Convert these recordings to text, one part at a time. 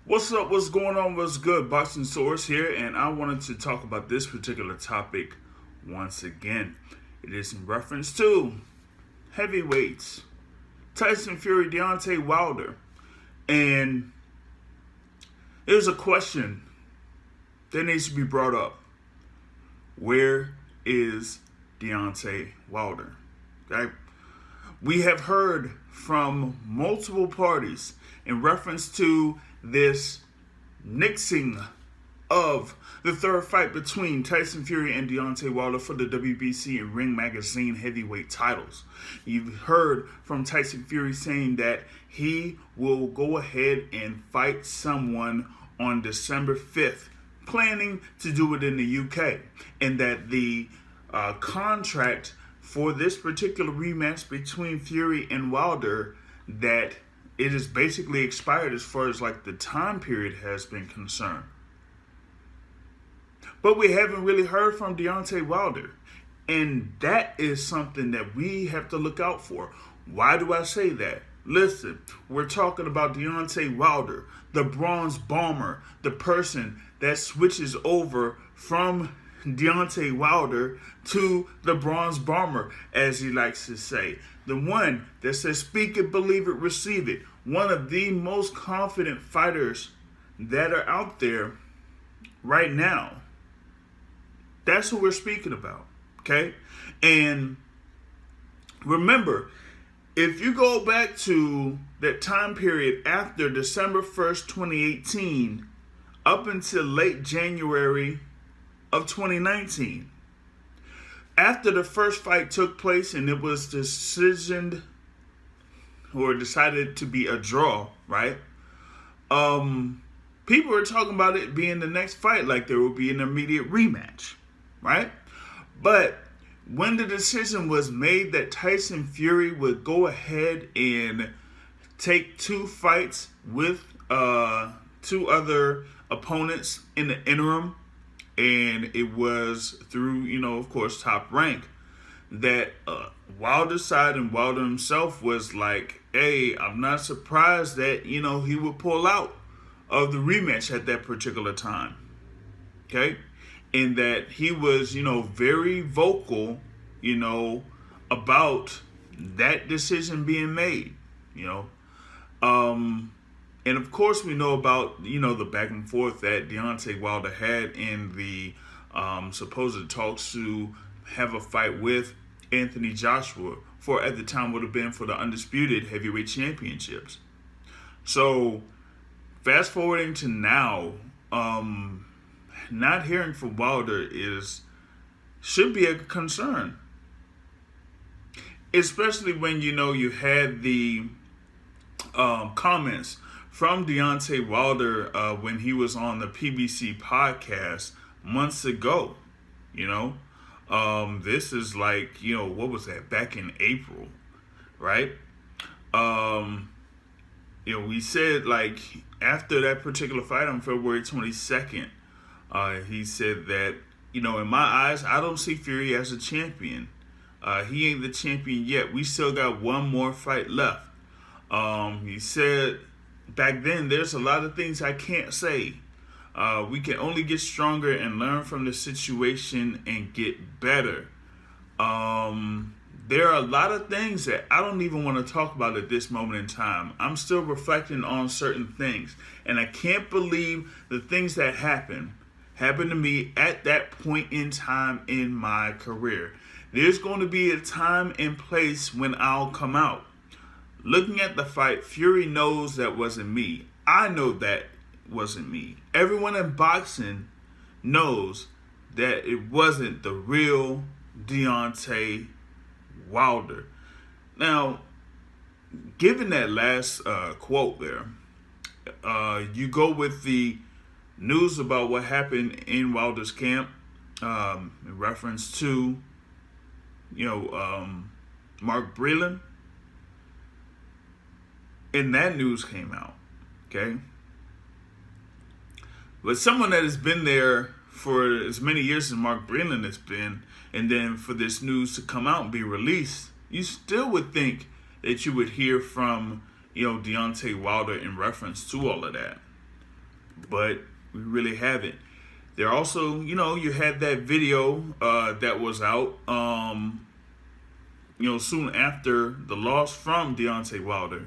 What's up? What's going on? What's good? Boxing Source here, and I wanted to talk about this particular topic once again. It is in reference to heavyweights, Tyson Fury, Deontay Wilder, and there's a question that needs to be brought up. Where is Deontay Wilder? Okay, we have heard from multiple parties in reference to this nixing of the third fight between Tyson Fury and Deontay Wilder for the WBC and Ring Magazine heavyweight titles. You've heard from Tyson Fury saying that he will go ahead and fight someone on December 5th, planning to do it in the UK, and that the contract for this particular rematch between Fury and Wilder, that it is basically expired as far as like the time period has been concerned. But we haven't really heard from Deontay Wilder. And that is something that we have to look out for. Why do I say that? Listen, we're talking about Deontay Wilder, the bronze bomber, the person that switches over from Deontay Wilder to the bronze bomber, as he likes to say. The one that says, speak it, believe it, receive it. One of the most confident fighters that are out there right now. That's who we're speaking about, okay? And remember, if you go back to that time period after December 1st, 2018, up until late January of 2019, after the first fight took place and it was decided to be a draw, right? People were talking about it being the next fight, like there would be an immediate rematch, right? But when the decision was made that Tyson Fury would go ahead and take two fights with two other opponents in the interim, and it was through, of course, Top Rank, that Wilder's side and Wilder himself was like, hey, I'm not surprised that, he would pull out of the rematch at that particular time. Okay? And that he was, very vocal, about that decision being made, And of course, we know about, the back and forth that Deontay Wilder had in the supposed talks to have a fight with Anthony Joshua for, at the time, would have been for the undisputed heavyweight championships. So, fast forwarding to now, not hearing from Wilder should be a concern. Especially when, you had the comments from Deontay Wilder when he was on the PBC podcast months ago. This is like, what was that? Back in April, right? We said, like, after that particular fight on February 22nd, he said that, in my eyes, I don't see Fury as a champion. He ain't the champion yet. We still got one more fight left. He said back then, there's a lot of things I can't say. We can only get stronger and learn from the situation and get better. There are a lot of things that I don't even want to talk about at this moment in time. I'm still reflecting on certain things. And I can't believe the things that happened to me at that point in time in my career. There's going to be a time and place when I'll come out. Looking at the fight, Fury knows that wasn't me. I know that wasn't me. Everyone in boxing knows that it wasn't the real Deontay Wilder. Now, given that last quote there, you go with the news about what happened in Wilder's camp in reference to, Mark Breland. And that news came out, okay? But someone that has been there for as many years as Mark Breland has been, and then for this news to come out and be released, you still would think that you would hear from, Deontay Wilder in reference to all of that. but we really haven't. There also, you had that video that was out, soon after the loss from Deontay Wilder.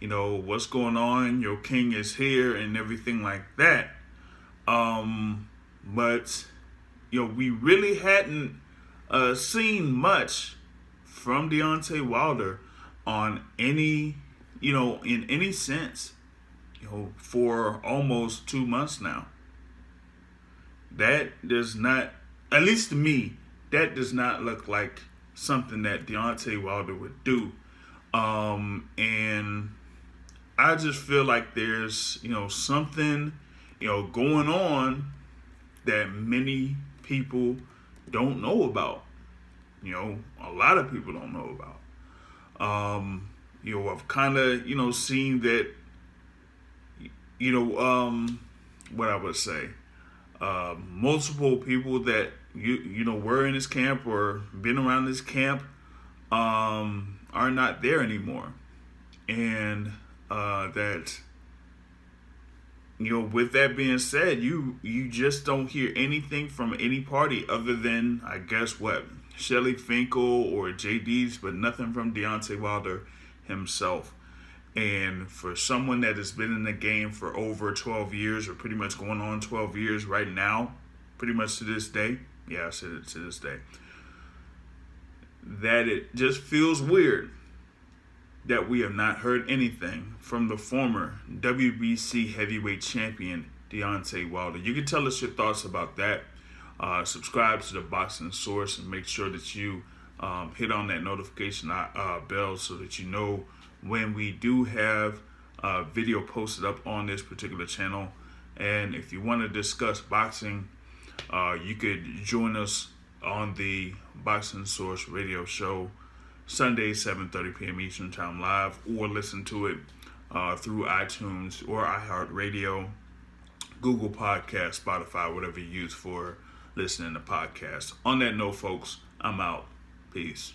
What's going on? Your king is here and everything like that. But we really hadn't seen much from Deontay Wilder on any, in any sense, for almost 2 months now. That does not, at least to me, that does not look like something that Deontay Wilder would do. And I just feel like there's, something, going on that many people don't know about. A lot of people don't know about. I've kind of, seen that, what I would say, multiple people that, were in this camp or been around this camp, are not there anymore. And, that, with that being said, you just don't hear anything from any party other than, I guess, Shelly Finkel or JD's, but nothing from Deontay Wilder himself. And for someone that has been in the game for over 12 years, or pretty much going on 12 years right now, pretty much to this day, I said it, to this day, that it just feels weird that we have not heard anything from the former WBC heavyweight champion, Deontay Wilder. You can tell us your thoughts about that. Subscribe to the Boxing Source and make sure that you hit on that notification bell so that you know when we do have a video posted up on this particular channel. And if you want to discuss boxing, you could join us on the Boxing Source radio show Sunday, 7:30 p.m. Eastern Time live, or listen to it through iTunes or iHeartRadio, Google Podcasts, Spotify, whatever you use for listening to podcasts. On that note, folks, I'm out. Peace.